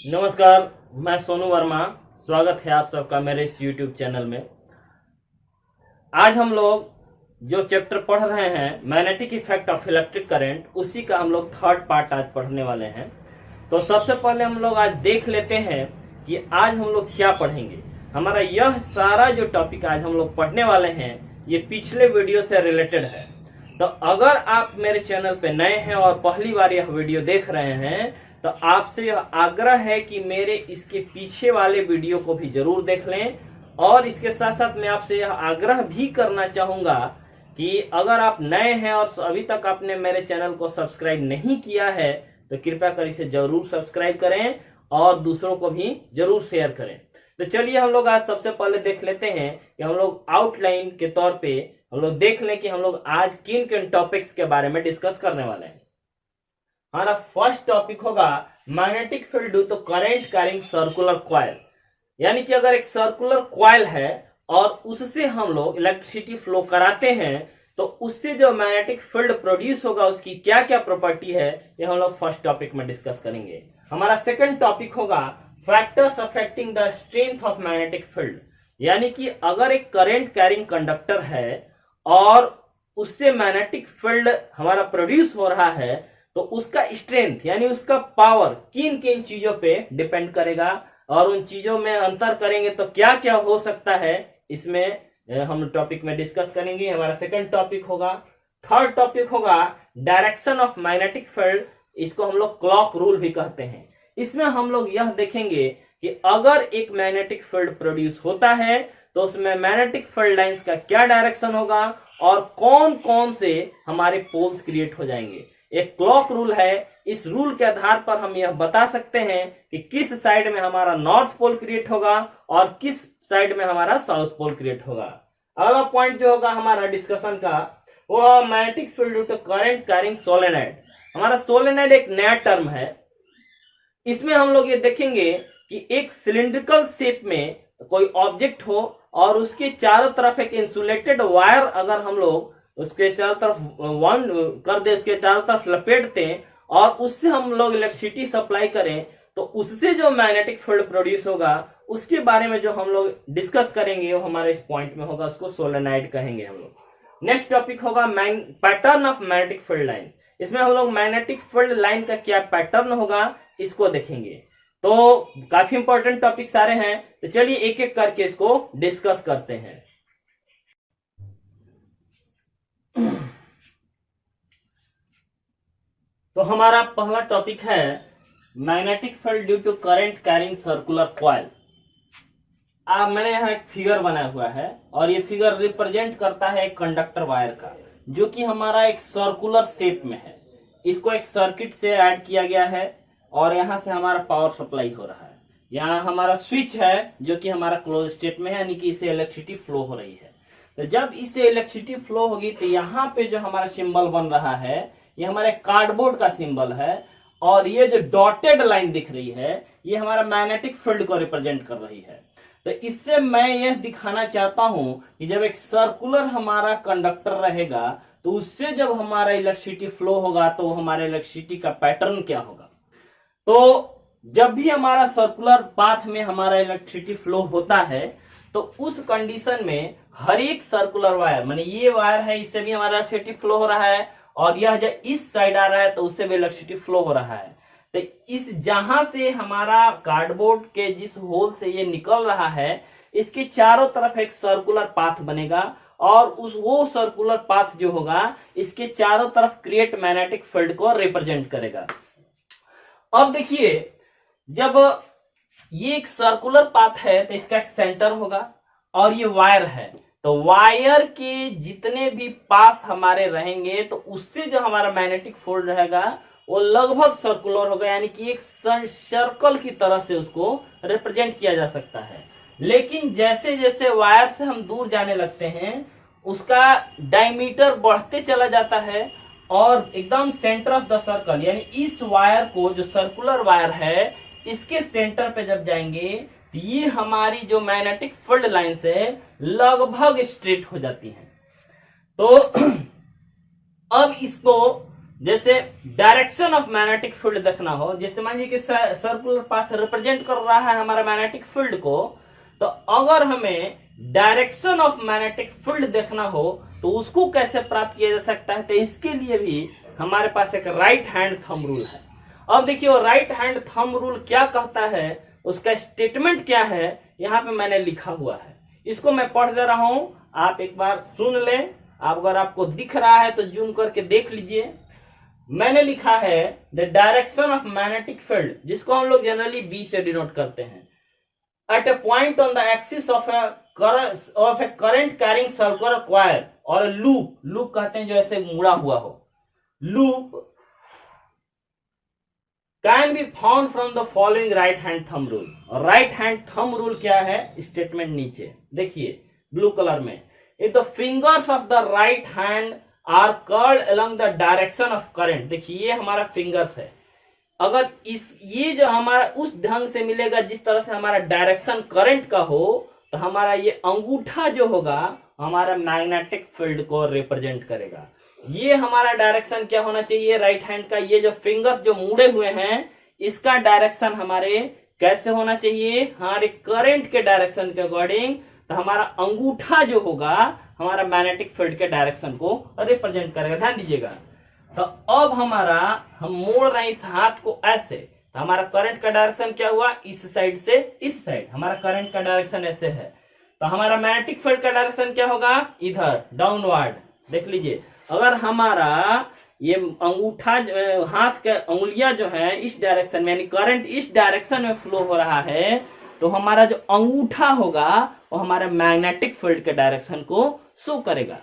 नमस्कार, मैं सोनू वर्मा। स्वागत है आप सबका मेरे इस YouTube चैनल में। आज हम लोग जो चैप्टर पढ़ रहे हैं magnetic effect of electric current, उसी का हम लोग थर्ड पार्ट आज पढ़ने वाले हैं। तो सबसे पहले हम लोग आज देख लेते हैं कि आज हम लोग क्या पढ़ेंगे। हमारा यह सारा जो टॉपिक आज हम लोग पढ़ने वाले हैं ये पिछले वीडियो से रिलेटेड है। तो अगर आप मेरे चैनल पे नए हैं और पहली बार यह वीडियो देख रहे हैं तो आपसे यह आग्रह है कि मेरे इसके पीछे वाले वीडियो को भी जरूर देख लें। और इसके साथ साथ मैं आपसे यह आग्रह भी करना चाहूंगा कि अगर आप नए हैं और अभी तक आपने मेरे चैनल को सब्सक्राइब नहीं किया है तो कृपया कर इसे जरूर सब्सक्राइब करें और दूसरों को भी जरूर शेयर करें। तो चलिए हम लोग आज सबसे पहले देख लेते हैं कि हम लोग आउटलाइन के तौर पे हम लोग देख लें कि हम लोग आज किन किन टॉपिक्स के बारे में डिस्कस करने वाले हैं। हमारा फर्स्ट टॉपिक होगा magnetic field due to current carrying circular coil. यानी कि अगर एक सर्कुलर कॉइल है और उससे हम लोग इलेक्ट्रिसिटी फ्लो कराते हैं तो उससे जो मैग्नेटिक फील्ड प्रोड्यूस होगा उसकी क्या क्या प्रॉपर्टी है, ये हम लोग फर्स्ट टॉपिक में डिस्कस करेंगे। हमारा सेकंड टॉपिक होगा factors affecting the strength of magnetic field. यानी कि अगर एक करंट कैरिंग कंडक्टर है और उससे मैग्नेटिक फील्ड हमारा प्रोड्यूस हो रहा है तो उसका स्ट्रेंथ यानी उसका पावर किन किन चीजों पे डिपेंड करेगा और उन चीजों में अंतर करेंगे तो क्या क्या हो सकता है, इसमें हम टॉपिक में डिस्कस करेंगे। हमारा सेकंड टॉपिक होगा। थर्ड टॉपिक होगा डायरेक्शन ऑफ मैग्नेटिक फील्ड। इसको हम लोग क्लॉक रूल भी कहते हैं। इसमें हम लोग यह देखेंगे कि अगर एक मैग्नेटिक फील्ड प्रोड्यूस होता है तो उसमें मैग्नेटिक फील्ड लाइंस का क्या डायरेक्शन होगा और कौन कौन से हमारे पोल्स क्रिएट हो जाएंगे। एक क्लॉक रूल है। इस रूल के आधार पर हम यह बता सकते हैं कि किस साइड में हमारा नॉर्थ पोल क्रिएट होगा और किस साइड में हमारा साउथ पोल क्रिएट होगा। अगला पॉइंट जो होगा हमारा डिस्कशन का वो magnetic field due to current carrying solenoid. हमारा सोलेनॉइड एक नया टर्म है। इसमें हम लोग ये देखेंगे कि एक सिलिंड्रिकल शेप में कोई ऑब्जेक्ट हो और उसके चारों तरफ एक इंसुलेटेड वायर अगर हम लोग उसके चारों तरफ वन कर दे, उसके चारों तरफ लपेटते हैं और उससे हम लोग इलेक्ट्रिसिटी सप्लाई करें तो उससे जो मैग्नेटिक फील्ड प्रोड्यूस होगा उसके बारे में जो हम लोग डिस्कस करेंगे वो हमारे इस पॉइंट में होगा, उसको सोलेनॉइड कहेंगे हम लोग। नेक्स्ट टॉपिक होगा pattern of magnetic field line. इसमें हम लोग मैग्नेटिक फील्ड लाइन का क्या पैटर्न होगा इसको देखेंगे। तो काफी इंपॉर्टेंट टॉपिक सारे हैं, तो चलिए एक एक करके इसको डिस्कस करते हैं। तो हमारा पहला टॉपिक है magnetic field due to current carrying circular coil. मैंने यहाँ एक फिगर बनाया हुआ है और ये फिगर रिप्रेजेंट करता है एक कंडक्टर वायर का जो कि हमारा एक सर्कुलर शेप में है। इसको एक सर्किट से ऐड किया गया है और यहाँ से हमारा पावर सप्लाई हो रहा है। यहाँ हमारा स्विच है जो कि हमारा क्लोज स्टेट में है, यानी कि इसे इलेक्ट्रिसिटी फ्लो हो रही है। तो जब इसे इलेक्ट्रिसिटी फ्लो होगी तो यहाँ पे जो हमारा सिंबल बन रहा है ये हमारे कार्डबोर्ड का सिंबल है और ये जो डॉटेड लाइन दिख रही है ये हमारा मैग्नेटिक फील्ड को रिप्रेजेंट कर रही है। तो इससे मैं यह दिखाना चाहता हूं कि जब एक सर्कुलर हमारा कंडक्टर रहेगा तो उससे जब हमारा इलेक्ट्रिसिटी फ्लो होगा तो हमारे इलेक्ट्रिसिटी का पैटर्न क्या होगा। तो जब भी हमारा सर्कुलर पाथ में हमारा इलेक्ट्रिसिटी फ्लो होता है तो उस कंडीशन में हर एक सर्कुलर वायर माने ये वायर है इससे भी हमारा इलेक्ट्रिसिटी फ्लो हो रहा है और यह जो इस साइड आ रहा है तो उससे भी इलेक्ट्रिसिटी फ्लो हो रहा है। तो इस जहां से हमारा कार्डबोर्ड के जिस होल से ये निकल रहा है इसके चारों तरफ एक सर्कुलर पाथ बनेगा और वो सर्कुलर पाथ जो होगा इसके चारों तरफ क्रिएट मैग्नेटिक फील्ड को रिप्रेजेंट करेगा। अब देखिए जब ये एक सर्कुलर पाथ है तो इसका एक सेंटर होगा और ये वायर है तो वायर के जितने भी पास हमारे रहेंगे तो उससे जो हमारा मैग्नेटिक फील्ड रहेगा वो लगभग सर्कुलर होगा, यानी कि एक सर्कल की तरह से उसको रिप्रेजेंट किया जा सकता है। लेकिन जैसे जैसे वायर से हम दूर जाने लगते हैं उसका डायमीटर बढ़ते चला जाता है और एकदम सेंटर ऑफ द सर्कल यानी इस वायर को जो सर्कुलर वायर है इसके सेंटर पे जब जाएंगे तो ये हमारी जो मैग्नेटिक फील्ड लाइन से लगभग स्ट्रेट हो जाती है। तो अब इसको जैसे डायरेक्शन ऑफ मैग्नेटिक फील्ड देखना हो, जैसे मान लीजिए कि सर्कुलर पाथ रिप्रेजेंट कर रहा है हमारा मैग्नेटिक फील्ड को, तो अगर हमें डायरेक्शन ऑफ मैग्नेटिक फील्ड देखना हो तो उसको कैसे प्राप्त किया जा सकता है, तो इसके लिए भी हमारे पास एक राइट हैंड थंब रूल है। अब देखिए राइट हैंड थंब रूल क्या कहता है, उसका स्टेटमेंट क्या है, यहां पे मैंने लिखा हुआ है, इसको मैं पढ़ दे रहा हूं, आप एक बार सुन लें। अगर आपको दिख रहा है तो जूम करके देख लीजिए। मैंने लिखा है the direction of magnetic field, जिसको हम लोग जनरली बी से डिनोट करते हैं, at a point on the axis of a current carrying circular coil और लूप, लूप कहते हैं जो ऐसे मुड़ा हुआ हो, loop can be found from the following right hand thumb rule. और राइट हैंड थंब रूल क्या है, स्टेटमेंट नीचे देखिए ब्लू कलर में, if the fingers of the right hand are curled along the direction of current, देखिए ये हमारा fingers है, अगर ये जो हमारा उस ढंग से मिलेगा जिस तरह से हमारा डायरेक्शन करंट का हो, तो हमारा ये अंगूठा जो होगा हमारा मैग्नेटिक फील्ड को रिप्रेजेंट करेगा। ये हमारा डायरेक्शन क्या होना चाहिए राइट हैंड का, ये जो फिंगर्स जो मुड़े हुए हैं इसका डायरेक्शन हमारे कैसे होना चाहिए, हमारे करंट के डायरेक्शन के अकॉर्डिंग, तो हमारा अंगूठा जो होगा हमारा मैग्नेटिक फील्ड के डायरेक्शन को रिप्रेजेंट करेगा। ध्यान दीजिएगा, तो अब हमारा हम मोड़ रहे हैं इस हाथ को ऐसे, तो हमारा करंट का डायरेक्शन क्या हुआ, इस साइड से इस साइड, हमारा करंट का डायरेक्शन ऐसे है, तो हमारा मैग्नेटिक फील्ड का डायरेक्शन क्या होगा, इधर डाउनवर्ड। देख लीजिए, अगर हमारा ये अंगूठा हाथ के उंगलियां जो है इस डायरेक्शन में, यानी करंट इस डायरेक्शन में फ्लो हो रहा है, तो हमारा जो अंगूठा होगा वो हमारे मैग्नेटिक फील्ड के डायरेक्शन को शो करेगा।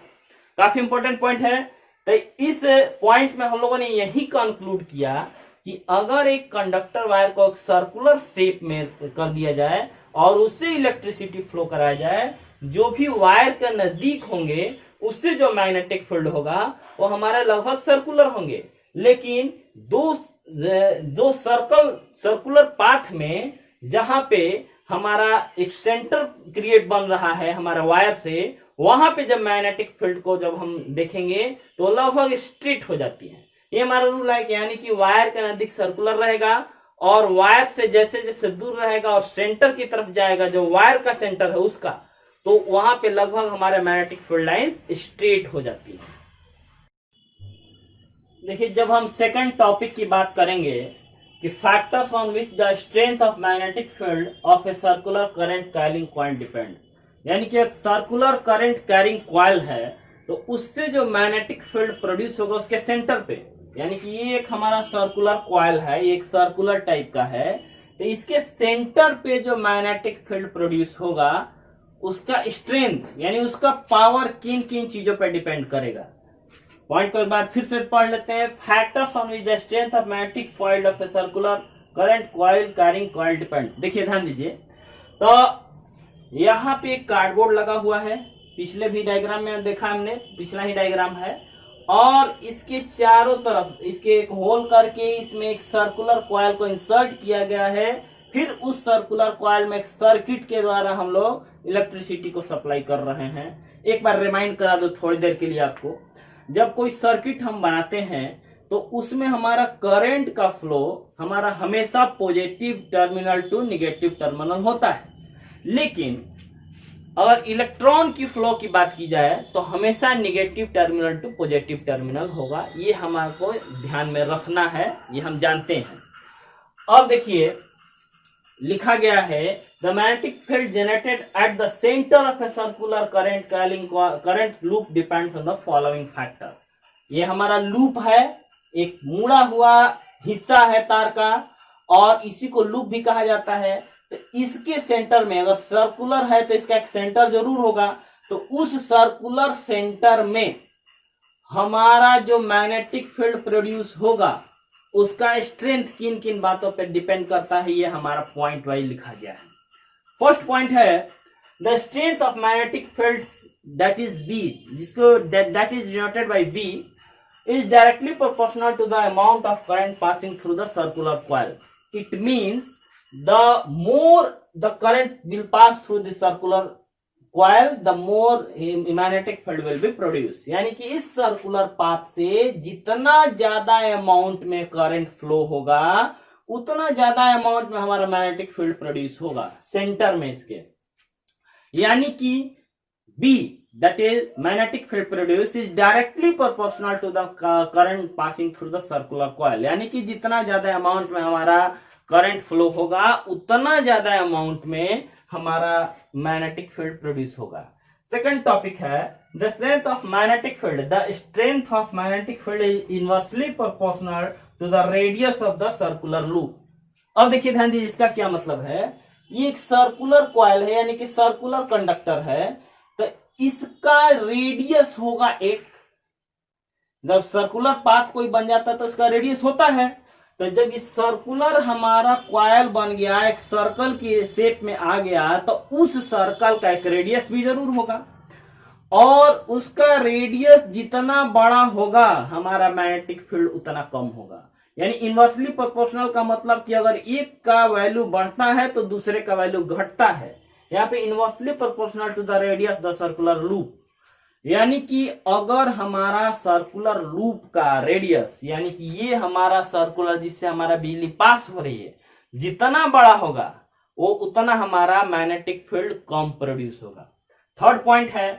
काफी इंपॉर्टेंट पॉइंट है। तो इस पॉइंट में हम लोगों ने यही कंक्लूड किया कि अगर एक कंडक्टर वायर को एक सर्कुलर शेप में कर दिया जाए और उससे इलेक्ट्रिसिटी फ्लो कराया जाए, जो भी वायर के नजदीक होंगे उससे जो मैग्नेटिक फील्ड होगा वो हमारे लगभग सर्कुलर होंगे, लेकिन दो सर्कुलर पाथ में जहां पे हमारा एक सेंटर क्रिएट बन रहा है हमारा वायर से, वहां पे जब मैग्नेटिक फील्ड को जब हम देखेंगे तो लगभग स्ट्रेट हो जाती है। ये हमारा रूल है, यानी कि वायर के नजदीक सर्कुलर रहेगा और वायर से जैसे जैसे दूर रहेगा और सेंटर की तरफ जाएगा, जो वायर का सेंटर है उसका, तो वहां पे लगभग हमारे मैग्नेटिक फील्ड लाइंस स्ट्रेट हो जाती है। देखिए, जब हम सेकंड टॉपिक की बात करेंगे कि factors on which the strength of magnetic field of a circular current carrying coil depends, यानी कि एक सर्कुलर करंट कैरिंग कॉइल है तो उससे जो मैग्नेटिक फील्ड प्रोड्यूस होगा उसके सेंटर पे, यानी कि ये एक हमारा सर्कुलर कॉइल है, ये एक सर्कुलर टाइप का है, तो इसके सेंटर पे जो मैग्नेटिक फील्ड प्रोड्यूस होगा उसका स्ट्रेंथ यानी उसका पावर किन किन चीजों पर डिपेंड करेगा। पॉइंट को एक बार फिर से पढ़ लेते हैं। Factors on which the strength of magnetic field of a circular current coil carrying coil depend. देखिए, ध्यान दीजिए, तो यहाँ पे एक कार्डबोर्ड लगा हुआ है, पिछले भी डायग्राम में देखा हमने, पिछला ही डायग्राम है, और इसके चारों तरफ इसके एक होल करके इसमें एक सर्कुलर कॉइल को इंसर्ट किया गया है। फिर उस सर्कुलर कॉइल में एक सर्किट के द्वारा हम लोग इलेक्ट्रिसिटी को सप्लाई कर रहे हैं। एक बार रिमाइंड करा दो थोड़ी देर के लिए आपको, जब कोई सर्किट हम बनाते हैं तो उसमें हमारा करंट का फ्लो हमारा हमेशा positive terminal to negative terminal होता है, लेकिन अगर इलेक्ट्रॉन की फ्लो की बात की जाए तो हमेशा negative terminal to positive terminal होगा। ये हमारे को ध्यान में रखना है, ये हम जानते हैं। अब देखिए, लिखा गया है the magnetic field generated at the centre of a circular current carrying current loop depends on the following factor. ये हमारा लूप है, एक मुड़ा हुआ हिस्सा है तार का, और इसी को लूप भी कहा जाता है। तो इसके सेंटर में, अगर सर्कुलर है तो इसका एक सेंटर जरूर होगा, तो उस सर्कुलर सेंटर में हमारा जो मैग्नेटिक फील्ड प्रोड्यूस होगा उसका स्ट्रेंथ किन किन बातों पर डिपेंड करता है, ये हमारा पॉइंट वाइज लिखा गया है। फर्स्ट पॉइंट है the strength of magnetic field that is B, जिसको that is denoted by B, is directly proportional to the amount of current passing through the circular coil. It means the more the current will pass through the circular coil the more magnetic field will be produce. यानी कि इस circular path से जितना ज्यादा amount में current flow होगा उतना ज्यादा अमाउंट में हमारा मैग्नेटिक फील्ड प्रोड्यूस होगा सेंटर में इसके। यानी कि B that is magnetic field produce is directly proportional to the current passing through the circular coil. यानी कि जितना ज्यादा अमाउंट में हमारा करंट फ्लो होगा उतना ज्यादा अमाउंट में हमारा मैग्नेटिक फील्ड प्रोड्यूस होगा। सेकंड टॉपिक है the strength of magnetic field. The strength of magnetic field is inversely proportional to the radius of the circular loop. अब देखिए ध्यान दीजिए इसका क्या मतलब है। ये एक सर्कुलर कॉइल है यानी कि सर्कुलर कंडक्टर है, तो इसका रेडियस होगा एक। जब सर्कुलर पाथ कोई बन जाता है तो इसका रेडियस होता है। तो जब इस सर्कुलर हमारा कॉइल बन गया, एक सर्कल की शेप में आ गया, तो उस सर्कल का एक रेडियस भी जरूर होगा और उसका रेडियस जितना बड़ा होगा हमारा मैग्नेटिक फील्ड उतना कम होगा। यानी इनवर्सली प्रोपोर्शनल का मतलब कि अगर एक का वैल्यू बढ़ता है तो दूसरे का वैल्यू घटता है। यहाँ पे inversely proportional to the radius the circular loop. यानी कि अगर हमारा सर्कुलर लूप का रेडियस यानी कि ये हमारा सर्कुलर जिससे हमारा बिजली पास हो रही है जितना बड़ा होगा वो उतना हमारा मैग्नेटिक फील्ड कम प्रोड्यूस होगा। थर्ड पॉइंट है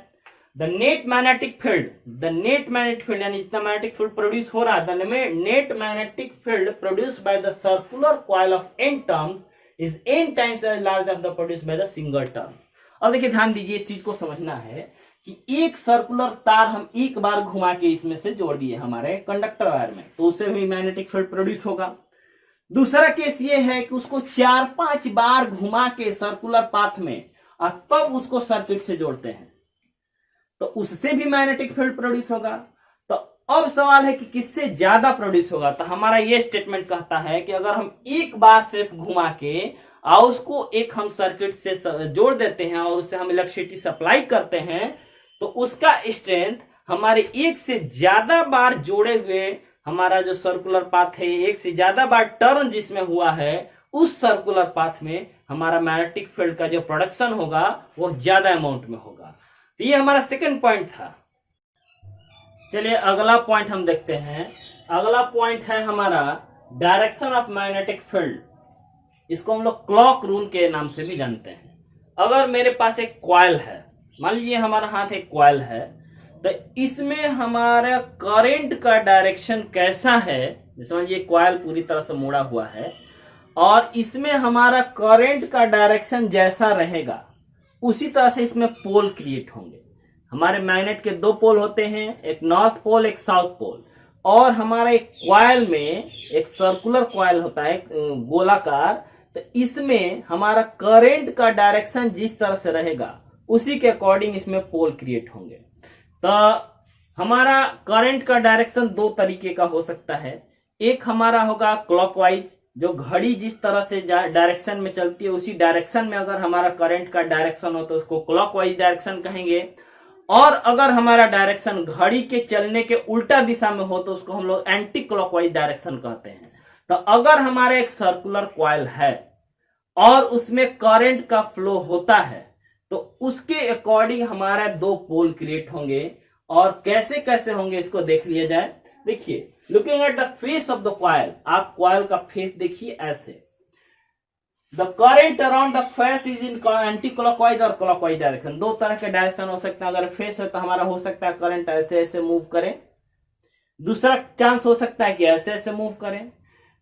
the net magnetic field. The net magnetic field यानी जितना मैग्नेटिक फील्ड प्रोड्यूस हो रहा है, the net magnetic field produce by the circular coil of n terms is n times as large of the produce by the single term. अब देखिए ध्यान दीजिए इस चीज को समझना है कि एक सर्कुलर तार हम एक बार घुमा के इसमें से जोड़ दिए हमारे कंडक्टर वायर में, तो उससे भी मैग्नेटिक फील्ड प्रोड्यूस होगा। दूसरा केस ये है कि उसको 4-5 बार घुमा के सर्कुलर पाथ में और तब उसको सर्किट से जोड़ते हैं, तो उससे भी मैग्नेटिक फील्ड प्रोड्यूस होगा। तो अब सवाल है कि किससे ज्यादा प्रोड्यूस होगा। तो हमारा ये स्टेटमेंट कहता है कि अगर हम एक बार सिर्फ घुमा के और उसको एक हम सर्किट से जोड़ देते हैं और उससे हम इलेक्ट्रिसिटी सप्लाई करते हैं, तो उसका स्ट्रेंथ हमारे एक से ज्यादा बार जोड़े हुए हमारा जो सर्कुलर पाथ है, एक से ज्यादा बार टर्न जिसमें हुआ है उस सर्कुलर पाथ में हमारा मैग्नेटिक फील्ड का जो प्रोडक्शन होगा वो ज्यादा अमाउंट में होगा। तो ये हमारा सेकंड पॉइंट था। चलिए अगला पॉइंट हम देखते हैं। अगला पॉइंट है हमारा डायरेक्शन ऑफ मैग्नेटिक फील्ड। इसको हम लोग क्लॉक रूल के नाम से भी जानते हैं। अगर मेरे पास एक कॉइल है, मान लीजिए हमारा हाथ एक कॉइल है, तो इसमें हमारा करंट का डायरेक्शन कैसा है, जैसे ये कॉइल पूरी तरह से मुड़ा हुआ है और इसमें हमारा करंट का डायरेक्शन जैसा रहेगा उसी तरह से इसमें पोल क्रिएट होंगे। हमारे मैग्नेट के 2 पोल होते हैं, एक नॉर्थ पोल एक साउथ पोल, और हमारा एक कॉइल में एक सर्कुलर कॉइल होता है गोलाकार, तो इसमें हमारा करंट का डायरेक्शन जिस तरह से रहेगा उसी के अकॉर्डिंग इसमें पोल क्रिएट होंगे। तो हमारा करंट का डायरेक्शन 2 तरीके का हो सकता है। एक हमारा होगा क्लॉकवाइज, जो घड़ी जिस तरह से डायरेक्शन में चलती है उसी डायरेक्शन में अगर हमारा करंट का डायरेक्शन हो तो उसको क्लॉकवाइज डायरेक्शन कहेंगे। और अगर हमारा डायरेक्शन घड़ी के चलने के उल्टा दिशा में हो तो उसको हम लोग एंटी क्लॉकवाइज डायरेक्शन कहते हैं। तो अगर हमारा एक सर्कुलर कॉइल है और उसमें करंट का फ्लो होता है तो उसके अकॉर्डिंग हमारा 2 पोल क्रिएट होंगे। और कैसे कैसे होंगे इसको देख लिया जाए। देखिए, looking at the face of the coil, आप कॉइल का फेस देखिए ऐसे। The current around the face is in anti clockwise और क्लॉकवाइज डायरेक्शन। 2 तरह के डायरेक्शन हो सकता है। अगर फेस है तो हमारा हो सकता है करंट ऐसे ऐसे मूव करे, दूसरा चांस हो सकता है कि ऐसे ऐसे मूव करें।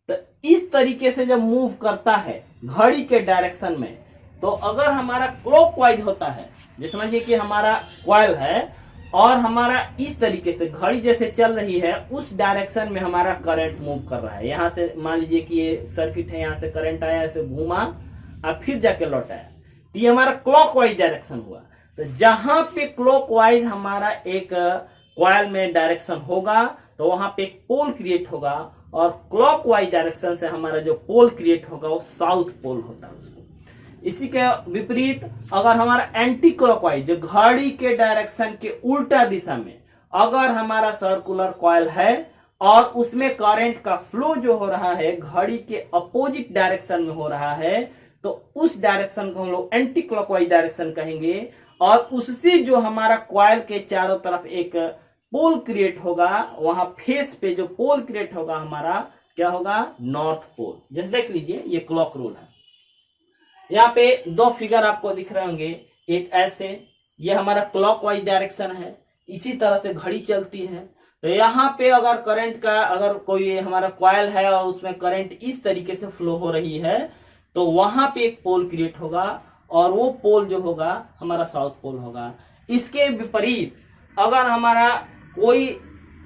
तो इस तरीके से जब मूव करता है घड़ी के डायरेक्शन में, तो अगर हमारा क्लॉकवाइज होता है, जैसे समझिए कि हमारा कॉइल है और हमारा इस तरीके से घड़ी जैसे चल रही है उस डायरेक्शन में हमारा करंट मूव कर रहा है। यहां से मान लीजिए कि ये सर्किट है, यहां से करंट आया, ऐसे घूमा और फिर जाके लौट आया, तो ये हमारा क्लॉकवाइज डायरेक्शन हुआ। तो जहां पे क्लॉकवाइज हमारा एक कॉइल में डायरेक्शन होगा तो वहां पे एक पोल क्रिएट होगा, और क्लॉकवाइज डायरेक्शन से हमारा जो पोल क्रिएट होगा वो साउथ पोल होता है उसको। इसी के विपरीत अगर हमारा एंटी क्लॉकवाइज, जो घड़ी के डायरेक्शन के उल्टा दिशा में अगर हमारा सर्कुलर कॉइल है और उसमें करंट का फ्लो जो हो रहा है घड़ी के अपोजिट डायरेक्शन में हो रहा है, तो उस डायरेक्शन को हम लोग एंटी क्लॉकवाइज डायरेक्शन कहेंगे। और उससे जो हमारा कॉइल के चारों तरफ एक पोल क्रिएट होगा, वहां फेस पे जो पोल क्रिएट होगा हमारा क्या होगा, नॉर्थ पोल। जैसे देख लीजिए ये क्लॉक रूल है, यहाँ पे दो फिगर आपको दिख रहे होंगे, एक ऐसे, ये हमारा क्लॉकवाइज डायरेक्शन है, इसी तरह से घड़ी चलती है। तो यहाँ पे अगर करंट का, अगर कोई हमारा कॉइल है और उसमें करंट इस तरीके से फ्लो हो रही है, तो वहां पे एक पोल क्रिएट होगा और वो पोल जो होगा हमारा साउथ पोल होगा। इसके विपरीत अगर हमारा कोई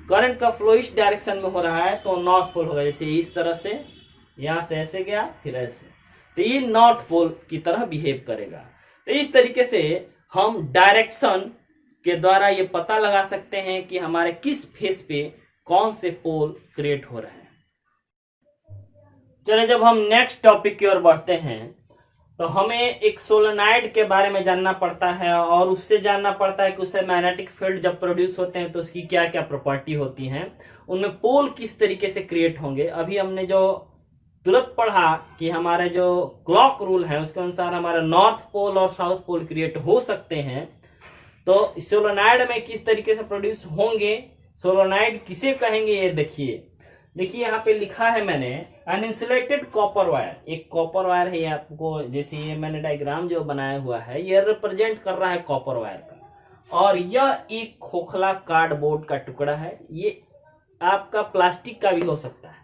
करंट का फ्लो इस डायरेक्शन में हो रहा है तो नॉर्थ पोल होगा, जैसे इस तरह से, यहां से ऐसे गया फिर ऐसे, तो ये नॉर्थ पोल की तरह बिहेव करेगा। तो इस तरीके से हम डायरेक्शन के द्वारा ये पता लगा सकते हैं कि हमारे किस फेस पे कौन से पोल क्रिएट हो रहे हैं। चलिए जब हम नेक्स्ट टॉपिक की ओर बढ़ते हैं तो हमें एक सोलेनॉइड के बारे में जानना पड़ता है और उससे जानना पड़ता है कि उससे मैग्नेटिक फील्ड जब प्रोड्यूस होते हैं तो उसकी क्या क्या प्रॉपर्टी होती हैं, उनमें पोल किस तरीके से क्रिएट होंगे। अभी हमने जो तुरंत पढ़ा कि हमारे जो क्लॉक रूल है उसके अनुसार हमारा नॉर्थ पोल और साउथ पोल क्रिएट हो सकते हैं, तो सोलेनॉइड में किस तरीके से प्रोड्यूस होंगे, सोलेनॉइड किसे कहेंगे ये देखिए। यहाँ पे लिखा है मैंने, एन इंसुलेटेड कॉपर वायर, एक कॉपर वायर है, आपको जैसे ये मैंने डायग्राम जो बनाया हुआ है ये रिप्रेजेंट कर रहा है कॉपर वायर का, और यह एक खोखला कार्डबोर्ड का टुकड़ा है, ये आपका प्लास्टिक का भी हो सकता है।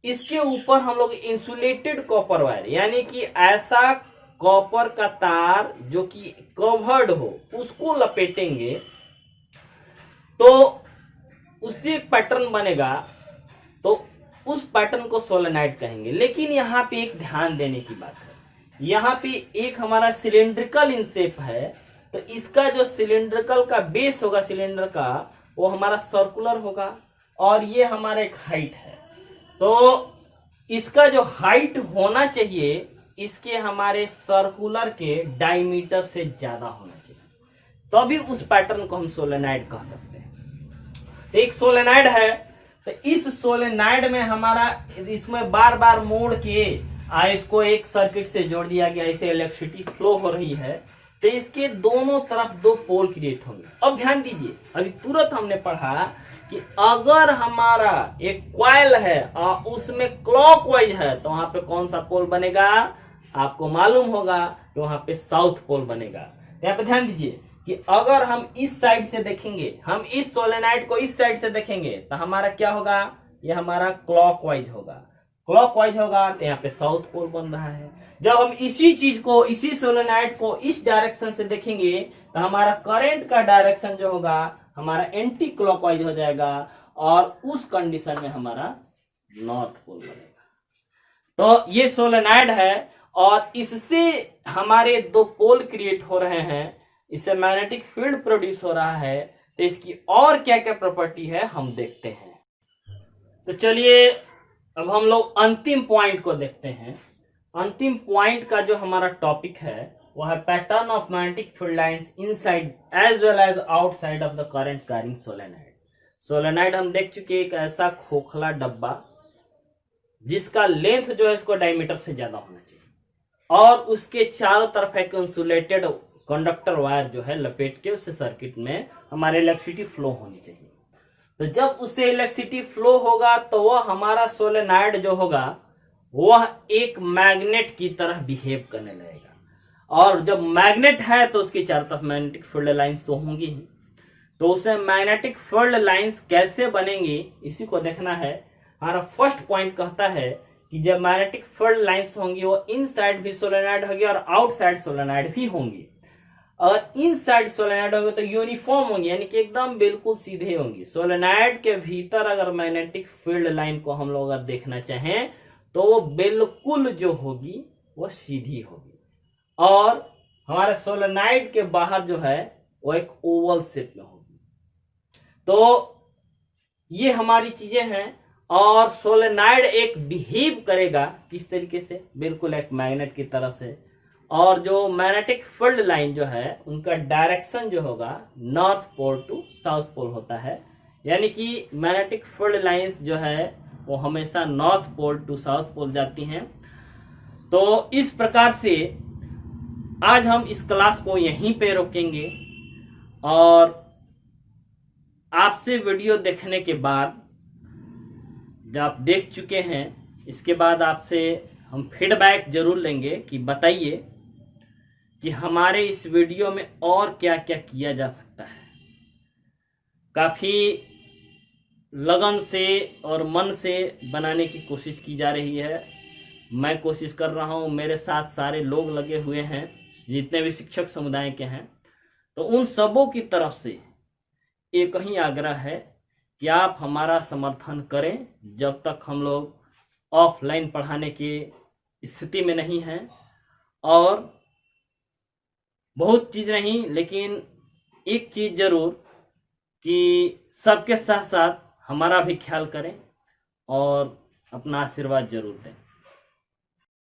इसके ऊपर हम लोग इंसुलेटेड कॉपर वायर, यानी कि ऐसा कॉपर का तार जो कि कवर्ड हो उसको लपेटेंगे तो उससे एक पैटर्न बनेगा, तो उस पैटर्न को सोलेनॉइड कहेंगे। लेकिन यहाँ पे एक ध्यान देने की बात है, यहाँ पे एक हमारा सिलिंड्रिकल इन शेप है, तो इसका जो सिलिंड्रिकल का बेस होगा सिलेंडर का वो हमारा सर्कुलर होगा, और ये हमारा एक हाइट है, तो इसका जो हाइट होना चाहिए इसके हमारे सर्कुलर के डायमीटर से ज्यादा होना चाहिए, तभी उस पैटर्न को हम सोलेनॉइड कह सकते हैं। एक सोलेनॉइड है, तो इस सोलेनॉइड में हमारा इसमें बार बार मोड़ के इसको एक सर्किट से जोड़ दिया गया, इसे इलेक्ट्रिसिटी फ्लो हो रही है, तो इसके दोनों तरफ दो पोल क्रिएट होंगे। अब ध्यान दीजिए, अभी तुरंत हमने पढ़ा कि अगर हमारा एक कॉइल है और उसमें क्लॉकवाइज है तो वहां पे कौन सा पोल बनेगा, आपको मालूम होगा कि वहां पे साउथ पोल बनेगा। यहाँ पे ध्यान दीजिए कि अगर हम इस साइड से देखेंगे, हम इस सोलेनॉइड को इस साइड से देखेंगे तो हमारा क्या होगा, ये हमारा क्लॉकवाइज होगा, क्लॉकवाइज होगा, तो यहाँ पे साउथ पोल बन रहा है। जब हम इसी चीज को, इसी सोलेनॉइड को इस डायरेक्शन से देखेंगे तो हमारा करंट का डायरेक्शन जो होगा हमारा एंटी क्लॉकवाइज हो जाएगा, और उस कंडीशन में हमारा नॉर्थ पोल बनेगा। तो ये सोलेनॉइड है और इससे हमारे दो पोल क्रिएट हो रहे हैं, इससे मैग्नेटिक फील्ड प्रोड्यूस हो रहा है, तो इसकी और क्या क्या प्रॉपर्टी है हम देखते हैं। तो चलिए अब हम लोग अंतिम पॉइंट को देखते हैं। अंतिम पॉइंट का जो हमारा टॉपिक है वह है pattern of magnetic field lines inside as well as outside of the current carrying solenoid. Solenoid हम देख चुके, एक ऐसा खोखला डब्बा जिसका लेंथ जो है इसको डायमीटर से ज्यादा होना चाहिए, और उसके चारों तरफ एक इंसुलेटेड कंडक्टर वायर जो है लपेट के उससे सर्किट में हमारे इलेक्ट्रिसिटी फ्लो होनी चाहिए। तो जब उससे इलेक्ट्रिसिटी फ्लो होगा तो वह हमारा सोलेनॉइड जो होगा वह एक मैग्नेट की तरह बिहेव करने लगेगा, और जब मैग्नेट है तो उसके चारों तरफ मैग्नेटिक फील्ड लाइंस तो होंगी ही। तो उसे मैग्नेटिक फील्ड लाइंस कैसे बनेंगी इसी को देखना है। हमारा फर्स्ट पॉइंट कहता है कि जब मैग्नेटिक फील्ड लाइंस होंगी वो इनसाइड भी सोलेनॉइड होगी और आउटसाइड सोलेनॉइड भी होंगी। और इनसाइड सोलेनॉइड होगी तो यूनिफॉर्म होंगी, यानी कि एकदम बिल्कुल सीधे होंगी। सोलेनॉइड के भीतर अगर मैग्नेटिक फील्ड लाइन को हम लोग अगर देखना चाहें तो वो बिल्कुल जो होगी वो सीधी होगी, और हमारे सोलेनॉइड के बाहर जो है वो एक ओवल शेप में होगी। तो ये हमारी चीजें हैं, और सोलेनॉइड एक बिहेव करेगा किस तरीके से, बिल्कुल एक मैग्नेट की तरह से। और जो मैग्नेटिक फील्ड लाइन जो है उनका डायरेक्शन जो होगा north pole to south pole होता है, यानी कि मैग्नेटिक फील्ड लाइंस जो है वो हमेशा north pole to south pole जाती हैं। तो इस प्रकार से आज हम इस क्लास को यहीं पे रोकेंगे और आपसे वीडियो देखने के बाद, जब आप देख चुके हैं, इसके बाद आपसे हम फीडबैक जरूर लेंगे कि बताइए कि हमारे इस वीडियो में और क्या क्या किया जा सकता है। काफ़ी लगन से और मन से बनाने की कोशिश की जा रही है। मैं कोशिश कर रहा हूँ, मेरे साथ सारे लोग लगे हुए हैं जितने भी शिक्षक समुदाय के हैं। तो उन सबों की तरफ से एक ही आग्रह है कि आप हमारा समर्थन करें जब तक हम लोग ऑफलाइन पढ़ाने की स्थिति में नहीं हैं। और बहुत चीज़ नहीं, लेकिन एक चीज़ ज़रूर कि सबके साथ साथ हमारा भी ख्याल करें और अपना आशीर्वाद जरूर दें।